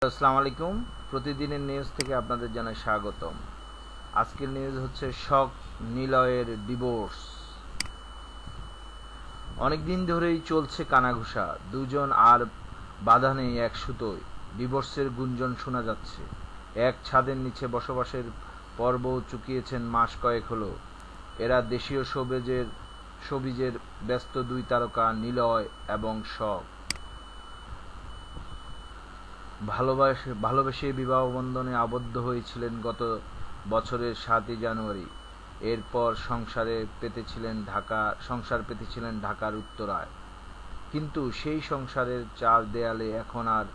আসসালামু আলাইকুম। প্রতিদিনের নিউজ থেকে আপনাদের জানাই স্বাগতম। আজকের নিউজ হচ্ছে শক নিলয়ের ডিভোর্স। অনেকদিন ধরেই চলছে কানাঘুষা, দুজন আর বাধা নেই এক সুতোয়। ডিভোর্সের গুঞ্জন শোনা যাচ্ছে। এক ছাদের নিচে বসবাসের পর্বও চুকিয়েছেন মাস কয়েক হলো। এরা দেশীয় শোবিজের ব্যস্ত দুই তারকা নিলয় এবং শক। ভালোবেসে বিবাহ বন্ধনে আবদ্ধ হয়েছিলেন গত বছরের 7ই জানুয়ারি। এরপর সংসার পেতেছিলেন ঢাকার উত্তরায়। কিন্তু সেই সংসারের চার দেয়ালে এখন আর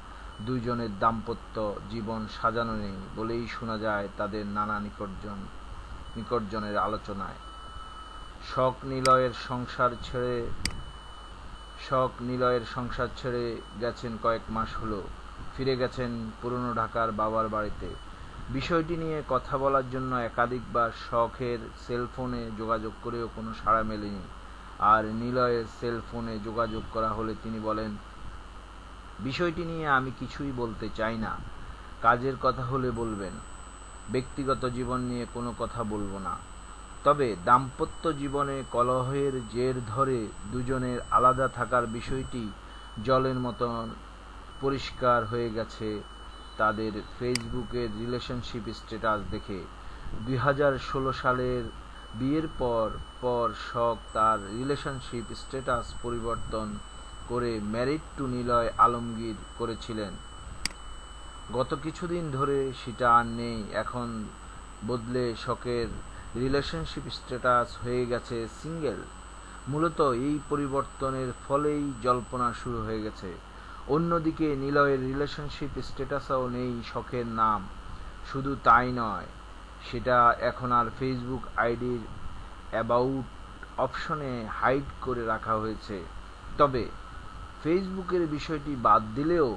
দুইজনের দাম্পত্য জীবন সাজানো নেই বলেই শোনা যায় তাদের নানা নিকটজনের আলোচনায়। শক নিলয়ের সংসার ছেড়ে গেছেন কয়েক মাস হলো। ফিরে গেছেন পুরনো ঢাকার বাবার বাড়িতে। বিষয়টি নিয়ে কথা বলার জন্য একাধিকবার শখের সেলফোনে যোগাযোগ করেও কোনো সাড়া মেলেনি। আর নিলয়ের সেলফোনে যোগাযোগ করা হলে তিনি বলেন, বিষয়টি নিয়ে আমি কিছুই বলতে চাই না। কাজের কথা হলে বলবেন, ব্যক্তিগত জীবন নিয়ে কোনো কথা বলবো না। তবে দাম্পত্য জীবনে কলহের জের ধরে দুজনের আলাদা থাকার বিষয়টি জলের মতন পরিষ্কার হয়ে গেছে তাদের ফেসবুকের রিলেশনশিপ স্ট্যাটাস দেখে। 2016 সালের বিয়ের পর শক তার রিলেশনশিপ স্ট্যাটাস পরিবর্তন করে ম্যারিড টু নিলয় আলমগীর করেছিলেন। গত কিছুদিন ধরে সেটা আর নেই। এখন বদলে শকের রিলেশনশিপ স্ট্যাটাস হয়ে গেছে সিঙ্গেল। মূলত এই পরিবর্তনের ফলেই জল্পনা শুরু হয়ে গেছে। অন্যদিকে নিলয়ের রিলেশনশিপ স্ট্যাটাসেও নেই শখের নাম। শুধু তাই নয়, সেটা এখন আর ফেসবুক আইডির অ্যাবাউট অপশনে হাইড করে রাখা হয়েছে। তবে ফেসবুকের বিষয়টি বাদ দিলেও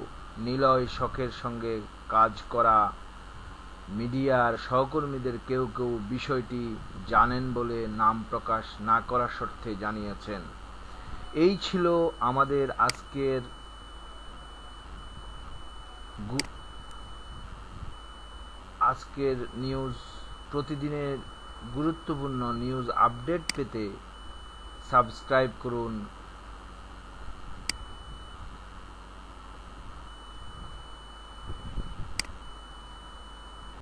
নিলয় শখের সঙ্গে কাজ করা মিডিয়ার সহকর্মীদের কেউ কেউ বিষয়টি জানেন বলে নাম প্রকাশ না করার শর্তে জানিয়েছেন। এই ছিল আমাদের আজকের নিউজ। প্রতিদিনের গুরুত্বপূর্ণ নিউজ আপডেট পেতে সাবস্ক্রাইব করুন